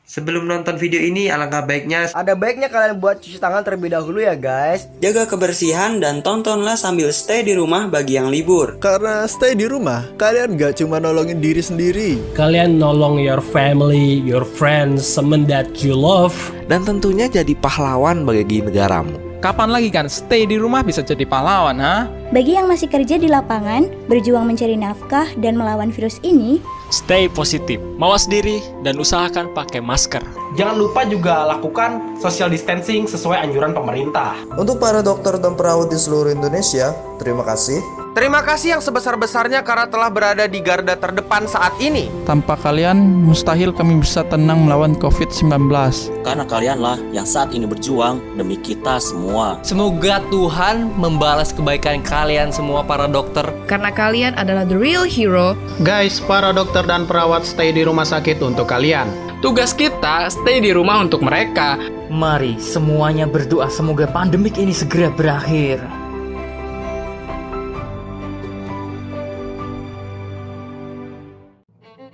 Sebelum nonton video ini, alangkah baiknya Ada baiknya kalian buat cuci tangan terlebih dahulu ya guys. Jaga kebersihan dan tontonlah sambil stay di rumah bagi yang libur. Karena stay di rumah, kalian gak cuma nolongin diri sendiri. Kalian nolong your family, your friends, someone that you love. Dan tentunya jadi pahlawan bagi negaramu. Kapan lagi kan stay di rumah bisa jadi pahlawan, ha? Bagi yang masih kerja di lapangan, berjuang mencari nafkah dan melawan virus ini, Stay positif, mawas diri, dan usahakan pakai masker. Jangan lupa juga lakukan social distancing sesuai anjuran pemerintah. Untuk para dokter dan perawat di seluruh Indonesia, terima kasih. Terima kasih yang sebesar-besarnya karena telah berada di garda terdepan saat ini. Tanpa kalian, mustahil kami bisa tenang melawan COVID-19. Karena kalianlah yang saat ini berjuang demi kita semua. Semoga Tuhan membalas kebaikan kalian semua para dokter. Karena kalian adalah the real hero. Guys, para dokter dan perawat stay di rumah sakit untuk kalian. Tugas kita stay di rumah untuk mereka. Mari semuanya berdoa semoga pandemik ini segera berakhir.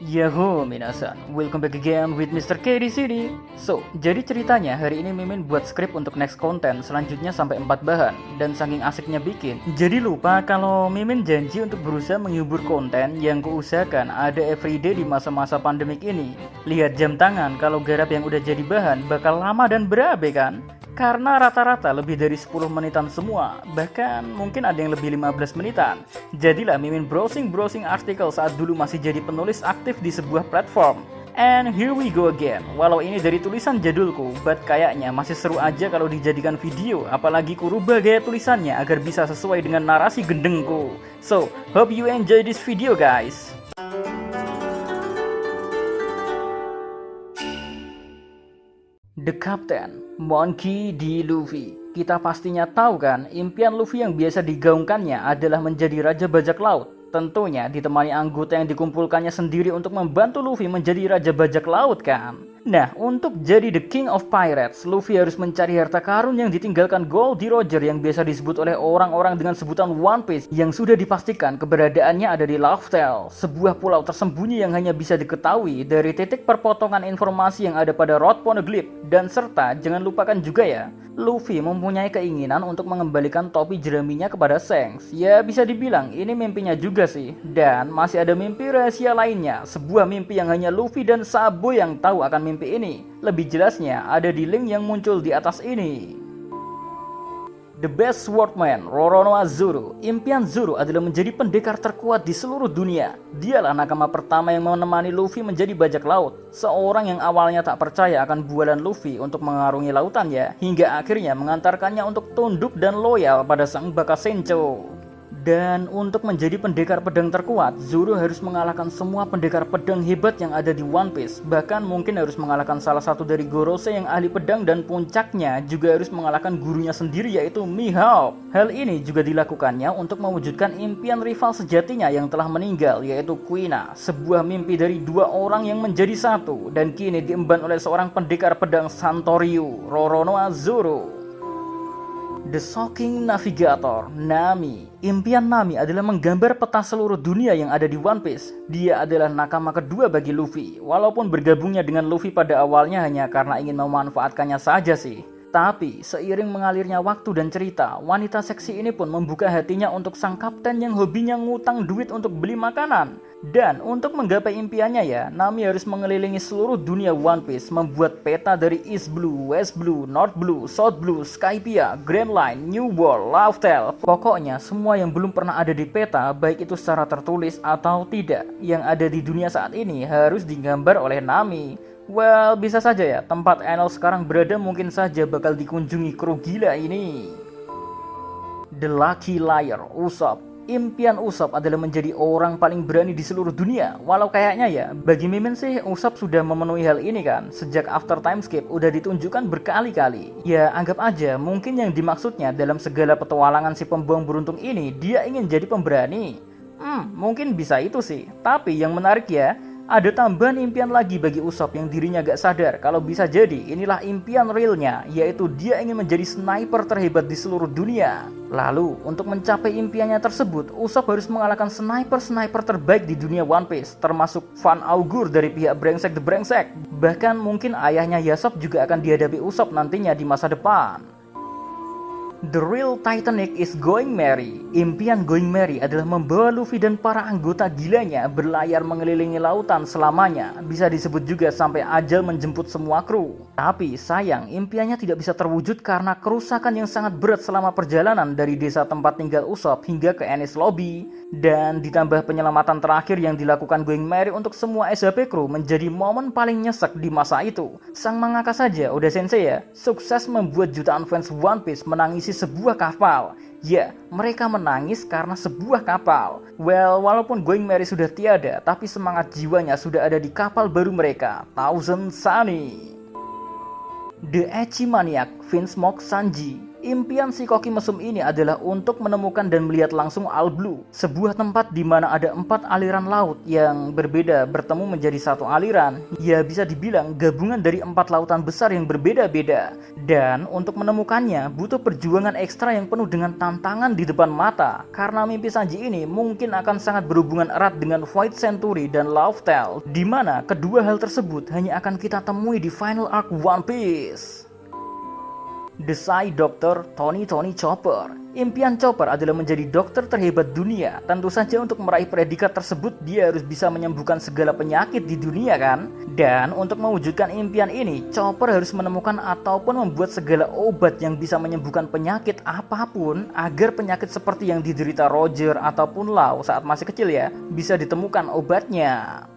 Yahoo minasan, welcome back again with Mr. K di sini. So, jadi ceritanya hari ini Mimin buat skrip untuk next content selanjutnya sampai 4 bahan. Dan saking asiknya bikin, jadi lupa kalau Mimin janji untuk berusaha menghibur konten yang kuusahakan ada everyday di masa-masa pandemik ini. Lihat jam tangan, kalau garap yang udah jadi bahan bakal lama dan berabe kan? Karena rata-rata lebih dari 10 menitan semua, bahkan mungkin ada yang lebih 15 menitan. Jadilah Mimin browsing artikel saat dulu masih jadi penulis aktif di sebuah platform. And here we go again. Walau ini dari tulisan jadulku, but kayaknya masih seru aja kalau dijadikan video, apalagi ku rubah gaya tulisannya agar bisa sesuai dengan narasi gendengku. So, hope you enjoy this video guys. The Captain, Monkey D. Luffy. Kita pastinya tahu kan, impian Luffy yang biasa digaungkannya adalah menjadi Raja Bajak Laut. Tentunya ditemani anggota yang dikumpulkannya sendiri untuk membantu Luffy menjadi Raja Bajak Laut kan. Nah, untuk jadi The King of Pirates, Luffy harus mencari harta karun yang ditinggalkan Goldie Roger yang biasa disebut oleh orang-orang dengan sebutan One Piece yang sudah dipastikan keberadaannya ada di Laughtale, sebuah pulau tersembunyi yang hanya bisa diketahui dari titik perpotongan informasi yang ada pada Road Poneglyph. Dan serta jangan lupakan juga ya, Luffy mempunyai keinginan untuk mengembalikan topi jeraminya kepada Shanks. Ya bisa dibilang ini mimpinya juga sih. Dan masih ada mimpi rahasia lainnya, sebuah mimpi yang hanya Luffy dan Sabo yang tahu akan mimpi ini. Lebih jelasnya ada di link yang muncul di atas ini. The Best Swordman, Roronoa Zoro. Impian Zoro adalah menjadi pendekar terkuat di seluruh dunia. Dialah nakama pertama yang menemani Luffy menjadi bajak laut. Seorang yang awalnya tak percaya akan bualan Luffy untuk mengarungi lautannya, hingga akhirnya mengantarkannya untuk tunduk dan loyal pada sang Bakasencho. Dan untuk menjadi pendekar pedang terkuat, Zoro harus mengalahkan semua pendekar pedang hebat yang ada di One Piece. Bahkan mungkin harus mengalahkan salah satu dari Gorosei yang ahli pedang, dan puncaknya juga harus mengalahkan gurunya sendiri yaitu Mihawk. Hal ini juga dilakukannya untuk mewujudkan impian rival sejatinya yang telah meninggal yaitu Kuina. Sebuah mimpi dari dua orang yang menjadi satu dan kini diemban oleh seorang pendekar pedang Santoryu, Roronoa Zoro. The Shocking Navigator, Nami. Impian Nami adalah menggambar peta seluruh dunia yang ada di One Piece. Dia adalah nakama kedua bagi Luffy. Walaupun bergabungnya dengan Luffy pada awalnya hanya karena ingin memanfaatkannya saja sih. Tapi seiring mengalirnya waktu dan cerita, wanita seksi ini pun membuka hatinya untuk sang kapten yang hobinya ngutang duit untuk beli makanan. Dan untuk menggapai impiannya ya, Nami harus mengelilingi seluruh dunia One Piece, membuat peta dari East Blue, West Blue, North Blue, South Blue, Skypiea, Grand Line, New World, Laughtale. Pokoknya semua yang belum pernah ada di peta, baik itu secara tertulis atau tidak, yang ada di dunia saat ini harus digambar oleh Nami. Well, bisa saja ya, tempat Enel sekarang berada mungkin saja bakal dikunjungi kru gila ini. The Lucky Liar, Usopp. Impian Usopp adalah menjadi orang paling berani di seluruh dunia. Walau kayaknya ya, bagi Mimin sih Usopp sudah memenuhi hal ini kan. Sejak After Time Skip udah ditunjukkan berkali-kali. Ya anggap aja mungkin yang dimaksudnya dalam segala petualangan si pembuang beruntung ini, dia ingin jadi pemberani. Mungkin bisa itu sih. Tapi yang menarik ya, Ada tambahan impian lagi bagi Usopp yang dirinya gak sadar kalau bisa jadi inilah impian realnya, yaitu dia ingin menjadi sniper terhebat di seluruh dunia. Lalu, untuk mencapai impiannya tersebut, Usopp harus mengalahkan sniper-sniper terbaik di dunia One Piece, termasuk Van Augur dari pihak Brengsek the Brengsek. Bahkan mungkin ayahnya Yasop juga akan dihadapi Usopp nantinya di masa depan. The real Titanic is going merry. Impian going merry adalah membawa Luffy dan para anggota gilanya berlayar mengelilingi lautan selamanya. Bisa disebut juga sampai ajal menjemput semua kru. Tapi sayang, impiannya tidak bisa terwujud karena kerusakan yang sangat berat selama perjalanan dari desa tempat tinggal Usopp hingga ke Enies Lobby. Dan ditambah penyelamatan terakhir yang dilakukan going merry untuk semua SHP kru menjadi momen paling nyesek di masa itu. Sang mangaka saja, Oda Sensei ya, sukses membuat jutaan fans One Piece menangisi sebuah kapal. Ya, mereka menangis karena sebuah kapal. Well, walaupun going merry sudah tiada, tapi semangat jiwanya sudah ada di kapal baru mereka, Thousand Sunny. The Ecchi Maniac, Vince Smoke Sanji. Impian si koki mesum ini adalah untuk menemukan dan melihat langsung All Blue, sebuah tempat di mana ada 4 aliran laut yang berbeda bertemu menjadi satu aliran. Ya bisa dibilang gabungan dari 4 lautan besar yang berbeda-beda. Dan untuk menemukannya butuh perjuangan ekstra yang penuh dengan tantangan di depan mata. Karena mimpi Sanji ini mungkin akan sangat berhubungan erat dengan Void Century dan Love Tale, di mana kedua hal tersebut hanya akan kita temui di final arc One Piece. The Psy Doctor Tony Chopper. Impian Chopper adalah menjadi dokter terhebat dunia. Tentu saja untuk meraih predikat tersebut dia harus bisa menyembuhkan segala penyakit di dunia kan. Dan untuk mewujudkan impian ini, Chopper harus menemukan ataupun membuat segala obat yang bisa menyembuhkan penyakit apapun, agar penyakit seperti yang diderita Roger ataupun Lau saat masih kecil ya, bisa ditemukan obatnya.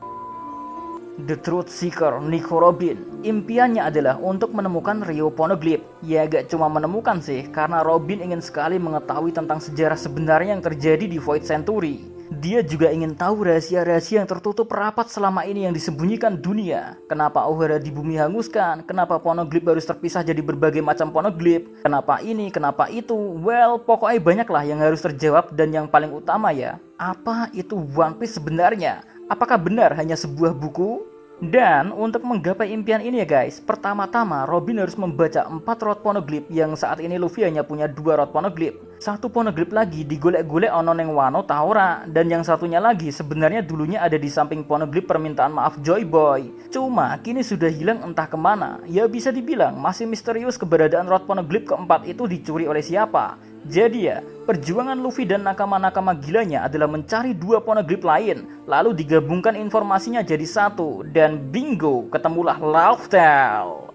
The Truth Seeker Nico Robin. Impiannya adalah untuk menemukan Rio Poneglyph. Ya gak cuma menemukan sih, karena Robin ingin sekali mengetahui tentang sejarah sebenarnya yang terjadi di Void Century. Dia juga ingin tahu rahasia-rahasia yang tertutup rapat selama ini yang disembunyikan dunia. Kenapa Ohara di bumi hanguskan? Kenapa Poneglyph harus terpisah jadi berbagai macam Poneglyph? Kenapa ini? Kenapa itu? Well, pokoknya banyaklah yang harus terjawab. Dan yang paling utama ya, apa itu One Piece sebenarnya? Apakah benar hanya sebuah buku? Dan untuk menggapai impian ini ya guys, pertama-tama Robin harus membaca 4 Rod Poneglyph yang saat ini Luffy hanya punya 2 Rod Poneglyph. 1 Poneglyph lagi digolek-golek ono neng Wano Taora, dan yang satunya lagi sebenarnya dulunya ada di samping Poneglyph permintaan maaf Joy Boy. Cuma kini sudah hilang entah kemana. Ya bisa dibilang masih misterius keberadaan Rod Poneglyph keempat itu dicuri oleh siapa. Jadi ya, perjuangan Luffy dan nakama-nakama gilanya adalah mencari 2 Poneglyph lain, lalu digabungkan informasinya jadi 1, dan bingo, ketemulah Love Tale.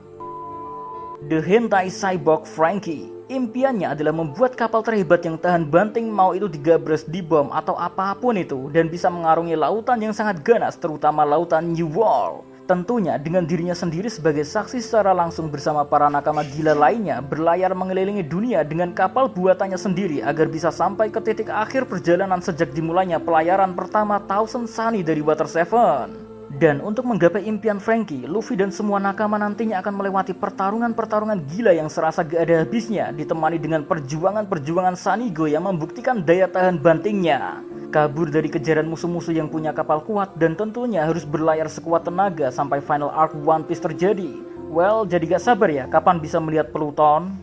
The Hentai Cyborg Frankie. Impiannya adalah membuat kapal terhebat yang tahan banting mau itu digabres, dibom atau apapun itu, dan bisa mengarungi lautan yang sangat ganas, terutama lautan New World. Tentunya dengan dirinya sendiri sebagai saksi secara langsung bersama para nakama gila lainnya berlayar mengelilingi dunia dengan kapal buatannya sendiri agar bisa sampai ke titik akhir perjalanan sejak dimulainya pelayaran pertama Thousand Sunny dari Water 7. Dan untuk menggapai impian Frankie, Luffy dan semua nakama nantinya akan melewati pertarungan-pertarungan gila yang serasa gak ada habisnya, ditemani dengan perjuangan-perjuangan Sanigo yang membuktikan daya tahan bantingnya. Kabur dari kejaran musuh-musuh yang punya kapal kuat, dan tentunya harus berlayar sekuat tenaga sampai final arc One Piece terjadi. Well, jadi gak sabar ya kapan bisa melihat Pluton.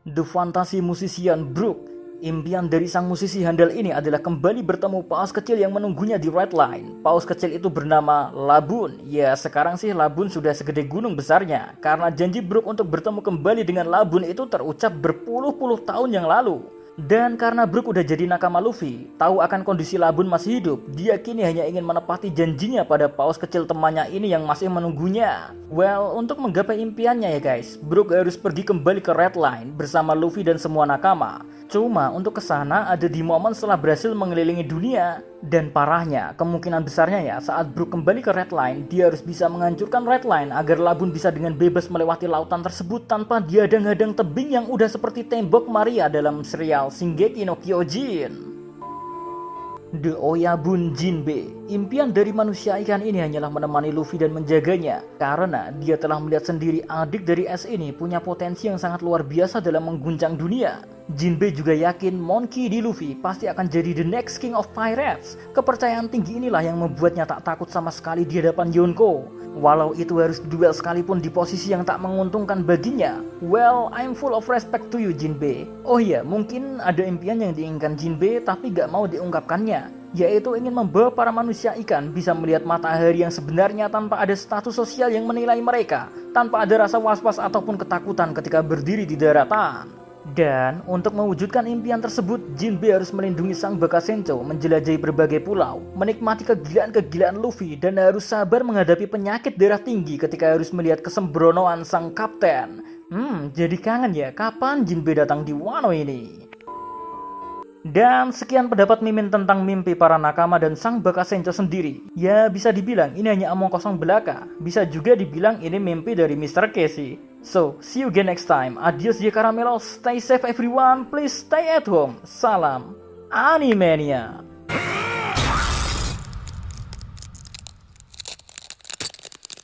The Fantasy Musician Brook. Impian dari sang musisi handal ini adalah kembali bertemu paus kecil yang menunggunya di Red Line. Paus kecil itu bernama Labun. Ya sekarang sih Labun sudah segede gunung besarnya, karena janji Brook untuk bertemu kembali dengan Labun itu terucap berpuluh-puluh tahun yang lalu. Dan karena Brook udah jadi nakama Luffy, tahu akan kondisi Labun masih hidup, dia kini hanya ingin menepati janjinya pada paus kecil temannya ini yang masih menunggunya. Well, untuk menggapai impiannya ya guys, Brook harus pergi kembali ke Red Line bersama Luffy dan semua nakama. Cuma untuk kesana ada di momen setelah berhasil mengelilingi dunia. Dan parahnya, kemungkinan besarnya ya saat Brook kembali ke Red Line, dia harus bisa menghancurkan Red Line agar Labun bisa dengan bebas melewati lautan tersebut tanpa dihadang-hadang tebing yang udah seperti tembok Maria dalam serial Shingeki no Kyojin. The Oyabun Jinbe. Impian dari manusia ikan ini hanyalah menemani Luffy dan menjaganya, karena dia telah melihat sendiri adik dari S ini punya potensi yang sangat luar biasa dalam mengguncang dunia. Jinbe juga yakin Monkey D. Luffy pasti akan jadi the next king of pirates. Kepercayaan tinggi inilah yang membuatnya tak takut sama sekali di hadapan Yonko. Walau itu harus duel sekalipun di posisi yang tak menguntungkan baginya. Well, I'm full of respect to you, Jinbe. Oh iya, mungkin ada impian yang diinginkan Jinbe tapi gak mau diungkapkannya, yaitu ingin membawa para manusia ikan bisa melihat matahari yang sebenarnya tanpa ada status sosial yang menilai mereka, tanpa ada rasa was-was ataupun ketakutan ketika berdiri di daratan. Dan untuk mewujudkan impian tersebut, Jinbe harus melindungi sang Bakasencho, menjelajahi berbagai pulau, menikmati kegilaan-kegilaan Luffy, dan harus sabar menghadapi penyakit darah tinggi ketika harus melihat kesembronoan sang kapten. Jadi kangen ya, kapan Jinbe datang di Wano ini? Dan sekian pendapat Mimin tentang mimpi para nakama dan sang Bakasencho sendiri. Ya bisa dibilang ini hanya omong kosong belaka, bisa juga dibilang ini mimpi dari Mr. Casey. So, see you again next time. Adios ya Caramelo, stay safe everyone, please stay at home. Salam Animania.